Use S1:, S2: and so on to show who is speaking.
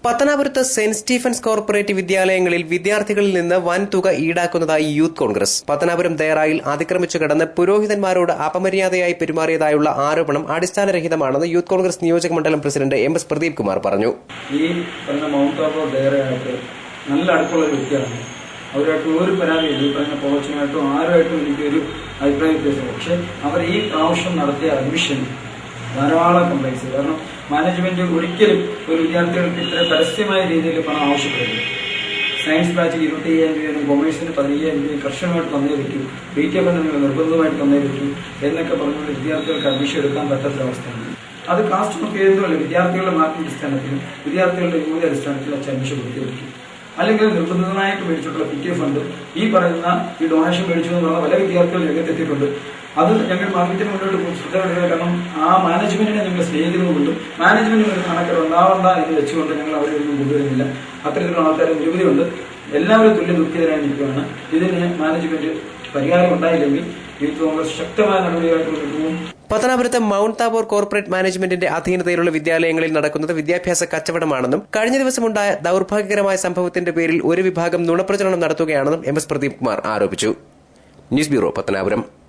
S1: പത്തനാപുരത്ത് saint Stephen's corporate വിദ്യാലയങ്ങളിൽ വിദ്യാർത്ഥികളിൽ നിന്ന് വൻ തുക ഈടാക്കുന്നതായി യൂത്ത് കോൺഗ്രസ്. പത്തനാപുരം ദയറായിൽ അതിക്രമിച്ചു കടന്ന് പുരോഹിതന്മാരോട് അപമര്യാദയായി പെരുമാറിയതായുള്ള ആരോപണം അടിസ്ഥാനരഹിതമാണെന്ന് യൂത്ത് കോൺഗ്രസ് നിയോജക മണ്ഡലം പ്രസിഡന്റ് MS പ്രദീപ് കുമാർ പറഞ്ഞു.
S2: ഈ പറഞ്ഞ മൗണ്ട് താബോർ ദയറയായിട്ട് നല്ല അടുപ്പുള്ള ഒരു വ്യക്തിയാണ്. അവരായിട്ട് ഒരു പരാതിയില്ല. ഈ പറഞ്ഞ കോളേജുമായിട്ടും ആരുമായിട്ടും എനിക്കൊരു അഭിപ്രായ വ്യത്യാസം. പക്ഷെ അവർ ഈ പ്രാവശ്യം നടത്തിയ അഡ്മിഷൻ ധാരാളം കംപ്ലൈൻസ്. കാരണം മാനേജ്മെന്റ് ഒരിക്കലും ഒരു വിദ്യാർത്ഥികൾക്ക് ഇത്ര പരസ്യമായ രീതിയിൽ പണം ആവശ്യപ്പെടുന്നു. സയൻസ് ബാച്ചിൽ 25,000 രൂപയും കൊമേഴ്സിന് 15,000 രൂപയും കർശനമായിട്ട് തന്നേ പറ്റൂ, BTech നിങ്ങൾ നിർബന്ധമായിട്ട് തന്നേ പറ്റൂ എന്നൊക്കെ പറഞ്ഞുകൊണ്ട് വിദ്യാർത്ഥികൾക്ക് അഡ്മിഷൻ എടുക്കാൻ പറ്റാത്ത അവസ്ഥയാണ്. അത് കാസ്റ്റ് നോക്കി എഴുതുമല്ലോ. വിദ്യാർത്ഥികളുടെ മാർക്കിന്റെ അടിസ്ഥാനത്തിലും വിദ്യാർത്ഥികളുടെ യോഗ്യത അടിസ്ഥാനത്തിലും അഡ്മിഷൻ കൊടുത്തിരിക്കും. അല്ലെങ്കിൽ നിർബന്ധിതമായിട്ട് മേടിച്ചിട്ടുള്ള PTA ഫണ്ട് ഈ പറയുന്ന ഈ ഡൊണേഷൻ മേടിച്ചു എന്ന് പറഞ്ഞാൽ പല വിദ്യാർത്ഥികൾ രംഗത്തെത്തിയിട്ടുണ്ട്. അത് ഞങ്ങൾ മാർക്കറ്റിന് മുന്നോട്ട് ശ്രദ്ധ. കാരണം ആ മാനേജ്മെന്റിനെ ഞങ്ങൾ സ്നേഹിക്കുന്നതുകൊണ്ടും മാനേജ്മെന്റിന് ഒരു കണക്കിൽ ഉണ്ടാവണ്ട എന്ന് വെച്ചുകൊണ്ട് ഞങ്ങൾ അവരെ ഒന്നും കൊണ്ടുവരുന്നില്ല. അത്തരത്തിലുള്ള ആൾക്കാർ നിരവധിയുണ്ട്. എല്ലാവരും തുല്യ ദുഃഖിതരായി നിൽക്കുകയാണ്. ഇതിന് മാനേജ്മെന്റ് പരിഹാരം ഉണ്ടായില്ലെങ്കിൽ യൂത്ത് കോൺഗ്രസ് ശക്തമായ നടപടിയായിട്ട് മുന്നോട്ട് പോകും.
S1: പത്തനാപുരത്ത് മൗണ്ട് താബോർ കോർപ്പറേറ്റ് മാനേജ്മെന്റിന്റെ അധീനതയിലുള്ള വിദ്യാലയങ്ങളിൽ നടക്കുന്നത് വിദ്യാഭ്യാസ കച്ചവടമാണെന്നും കഴിഞ്ഞ ദിവസമുണ്ടായ ദൌർഭാഗ്യകരമായ സംഭവത്തിന്റെ പേരിൽ ഒരു വിഭാഗം നുണപ്രചരണം നടത്തുകയാണെന്നും MS പ്രദീപ് കുമാർ ആരോപിച്ചു. News bureau, Pathanapuram.